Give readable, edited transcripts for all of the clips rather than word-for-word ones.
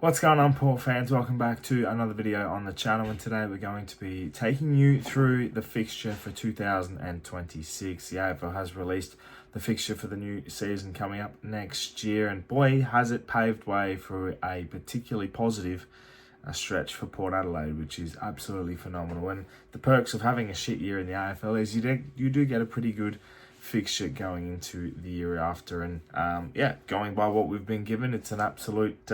What's going on, Port fans? Welcome back to another video on the channel, and today we're going to be taking you through the fixture for 2026. The AFL has released the fixture for the new season coming up next year, and boy, has it paved way for a particularly positive stretch for Port Adelaide, which is absolutely phenomenal. And the perks of having a shit year in the AFL is you do get a pretty good fixture going into the year after, and going by what we've been given, it's an absolute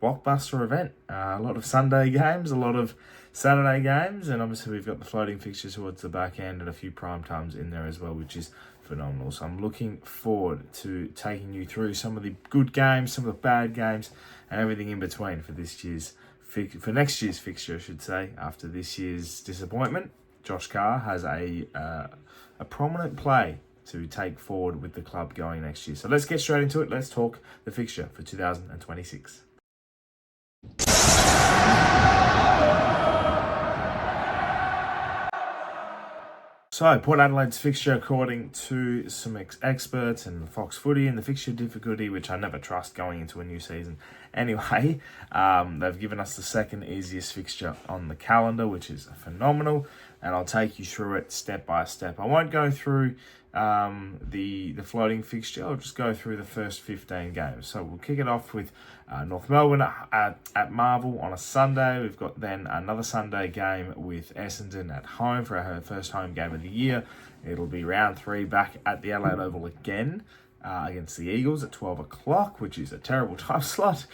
blockbuster event. A lot of Sunday games, a lot of Saturday games, and obviously we've got the floating fixtures towards the back end and a few prime times in there as well, which is phenomenal. So I'm looking forward to taking you through some of the good games, some of the bad games, and everything in between for next year's fixture, I should say. After this year's disappointment, Josh Carr has a prominent play to take forward with the club going next year. So let's get straight into it. Let's talk the fixture for 2026. So, Port Adelaide's fixture, according to some experts and Fox Footy, and the fixture difficulty, which I never trust going into a new season anyway, they've given us the second easiest fixture on the calendar, which is phenomenal, and I'll take you through it step by step. I won't go through the floating fixture. I'll just go through the first 15 games. So we'll kick it off with North Melbourne at Marvel on a Sunday. We've got then another Sunday game with Essendon at home for our first home game of the year. It'll be round 3 back at the Adelaide Oval again against the Eagles at 12 o'clock, which is a terrible time slot.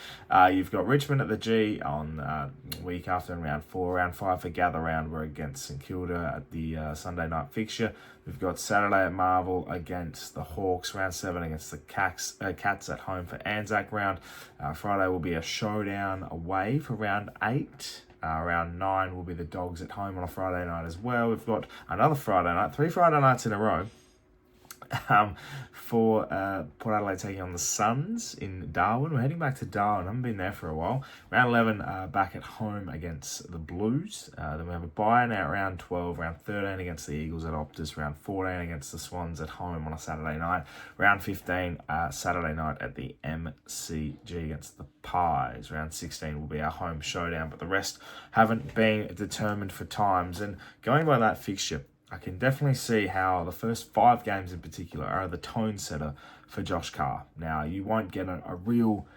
You've got Richmond at the G on week after in round 4. Round 5 for Gather Round, we're against St Kilda at the Sunday night fixture. We've got Saturday at Marvel against the Hawks, round 7 against the Cats at home for Anzac round. Friday will be a showdown away for round 8. Round 9 will be the Dogs at home on a Friday night as well. We've got another Friday night, 3 Friday nights in a row. For Port Adelaide taking on the Suns in Darwin. We're heading back to Darwin. I haven't been there for a while. Round 11 back at home against the Blues. Then we have a bye now at round 12. Round 13 against the Eagles at Optus. Round 14 against the Swans at home on a Saturday night. Round 15 Saturday night at the MCG against the Pies. Round 16 will be our home showdown, but the rest haven't been determined for times. And going by that fixture, I can definitely see how the first 5 games in particular are the tone setter for Josh Carr. Now, you won't get a real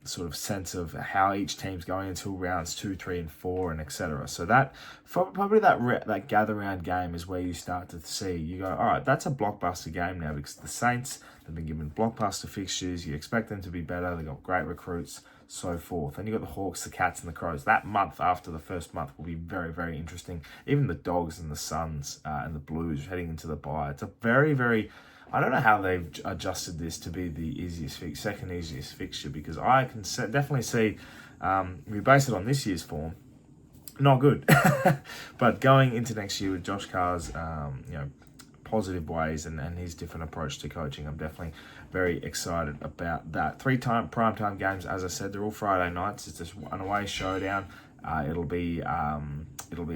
sort of sense of how each team's going until rounds 2, 3, and 4, and etc. So that probably that gather round game is where you start to see, you go, all right, that's a blockbuster game now, because the Saints have been given blockbuster fixtures. You expect them to be better. They've got great recruits, so forth. Then you've got the Hawks, the Cats, and the Crows. That month after the first month will be very, very interesting. Even the Dogs and the Suns and the Blues heading into the bye. It's a very, very... I don't know how they've adjusted this to be the second easiest fixture, because I can definitely see, we base it on this year's form, not good. But going into next year with Josh Carr's, positive ways and his different approach to coaching, I'm definitely very excited about that. 3 primetime games, as I said, they're all Friday nights. It's just an away showdown. It'll be a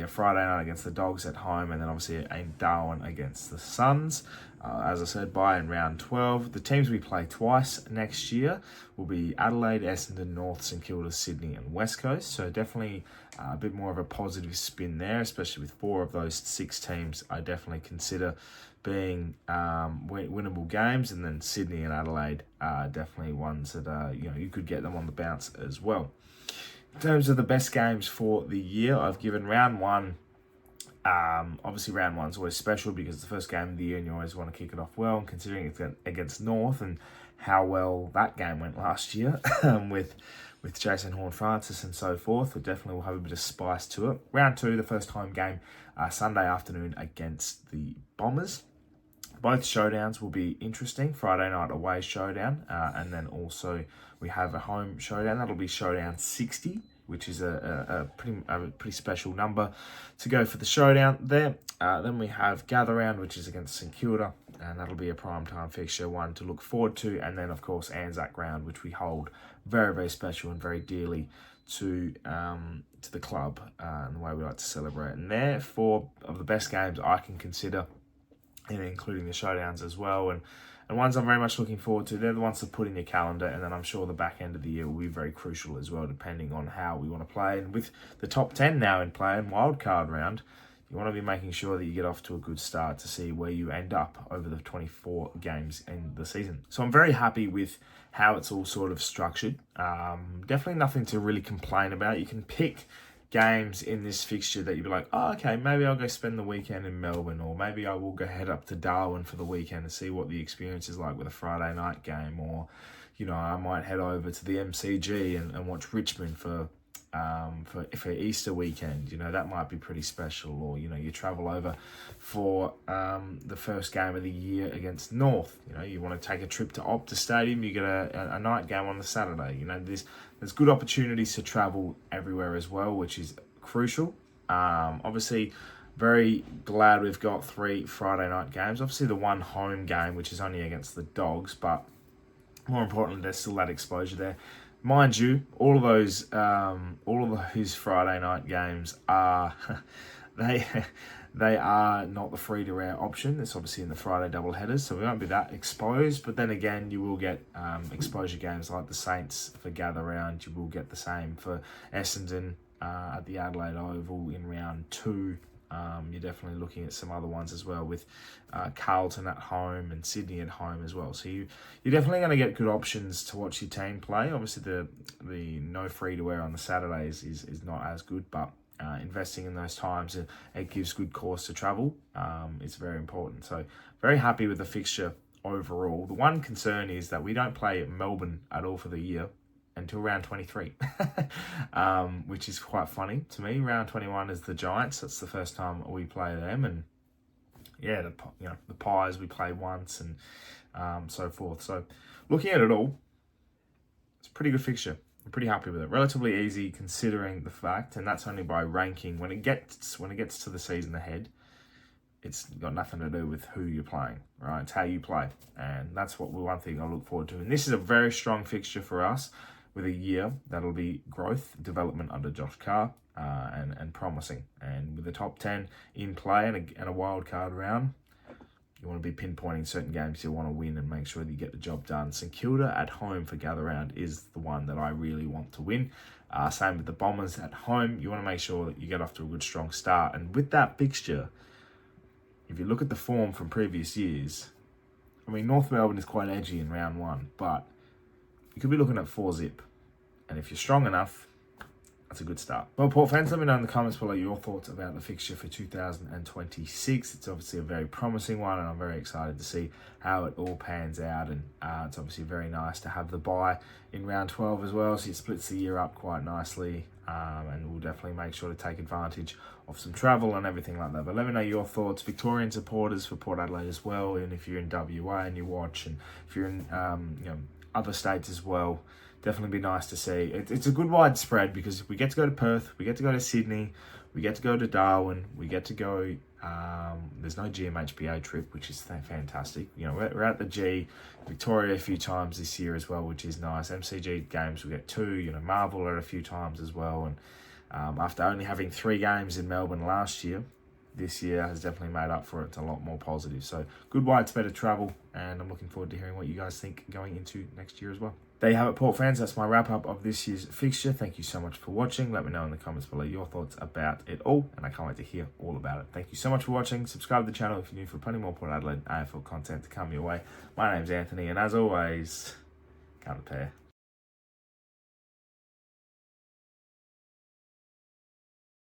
Friday night against the Dogs at home, and then obviously in Darwin against the Suns. As I said, bye in round 12. The teams we play twice next year will be Adelaide, Essendon, North, St Kilda, Sydney, and West Coast. So definitely a bit more of a positive spin there, especially with 4 of those 6 teams I definitely consider being winnable games. And then Sydney and Adelaide are definitely ones that you could get them on the bounce as well. In terms of the best games for the year, I've given round 1. Obviously, round 1's always special because it's the first game of the year and you always want to kick it off well. And considering it's against North and how well that game went last year with Jason Horne-Francis and so forth, it definitely will have a bit of spice to it. Round 2, the first home game, Sunday afternoon against the Bombers. Both showdowns will be interesting. Friday night away showdown, and then also we have a home showdown. That'll be showdown 60, which is a pretty special number to go for the showdown there. Then we have Gather Round, which is against St Kilda, and that'll be a primetime fixture, one to look forward to. And then, of course, Anzac Round, which we hold very, very special and very dearly to the club and the way we like to celebrate. And they're 4 of the best games I can consider, including the showdowns as well. And and ones I'm very much looking forward to. They're the ones to put in your calendar, and then I'm sure the back end of the year will be very crucial as well, depending on how we want to play. And with the top 10 now in play and wildcard round, you want to be making sure that you get off to a good start to see where you end up over the 24 games in the season. So I'm very happy with how it's all sort of structured. Definitely nothing to really complain about. You can pick games in this fixture that you'd be like, oh, okay, maybe I'll go spend the weekend in Melbourne, or maybe I will go head up to Darwin for the weekend and see what the experience is like with a Friday night game, or, you know, I might head over to the MCG and watch Richmond for Easter weekend. You know, that might be pretty special. Or, you know, you travel over for the first game of the year against North. You know, you want to take a trip to Optus Stadium, you get a night game on the Saturday. You know, there's good opportunities to travel everywhere as well, which is crucial. Obviously, very glad we've got 3 Friday night games. Obviously, the one home game, which is only against the Dogs, but more importantly, there's still that exposure there. Mind you, all of those Friday night games are they are not the free to air option. It's obviously in the Friday double headers, so we won't be that exposed. But then again, you will get exposure games like the Saints for Gather Round. You will get the same for Essendon at the Adelaide Oval in round 2. You're definitely looking at some other ones as well, with Carlton at home and Sydney at home as well. So you're definitely going to get good options to watch your team play. Obviously, the no free to wear on the Saturdays is not as good, but investing in those times, it gives good cause to travel. It's very important. So very happy with the fixture overall. The one concern is that we don't play Melbourne at all for the year until round 23, which is quite funny to me. Round 21 is the Giants. That's the first time we play them, and yeah, the Pies we play once, and so forth. So looking at it all, it's a pretty good fixture. I'm pretty happy with it. Relatively easy considering the fact, and that's only by ranking. When it gets to the season ahead, it's got nothing to do with who you're playing, right? It's how you play, and that's one thing I look forward to. And this is a very strong fixture for us, with a year that'll be growth, development under Josh Carr, and promising. And with the top 10 in play and a wild card round, you want to be pinpointing certain games you want to win and make sure that you get the job done. St Kilda at home for Gather Round is the one that I really want to win. Same with the Bombers at home. You want to make sure that you get off to a good, strong start. And with that fixture, if you look at the form from previous years, I mean, North Melbourne is quite edgy in round 1, but you could be looking at 4-zip. And if you're strong enough, that's a good start. Well, Port fans, let me know in the comments below your thoughts about the fixture for 2026. It's obviously a very promising one, and I'm very excited to see how it all pans out. And it's obviously very nice to have the bye in round 12 as well, so it splits the year up quite nicely. And we'll definitely make sure to take advantage of some travel and everything like that. But let me know your thoughts. Victorian supporters for Port Adelaide as well, and if you're in WA and you watch, and if you're in other states as well, definitely be nice to see. It's a good widespread, because we get to go to Perth, we get to go to Sydney, we get to go to Darwin, we get to go, there's no GMHBA trip, which is fantastic. You know, we're at the G, Victoria a few times this year as well, which is nice. MCG games, we get 2, you know, Marvel at a few times as well. And after only having 3 games in Melbourne last year, this year has definitely made up for it. It's a lot more positive. So good widespread of travel, and I'm looking forward to hearing what you guys think going into next year as well. There you have it, Port fans. That's my wrap-up of this year's fixture. Thank you so much for watching. Let me know in the comments below your thoughts about it all, and I can't wait to hear all about it. Thank you so much for watching. Subscribe to the channel if you're new, for plenty more Port Adelaide AFL content to come your way. My name's Anthony, and as always, count the pair.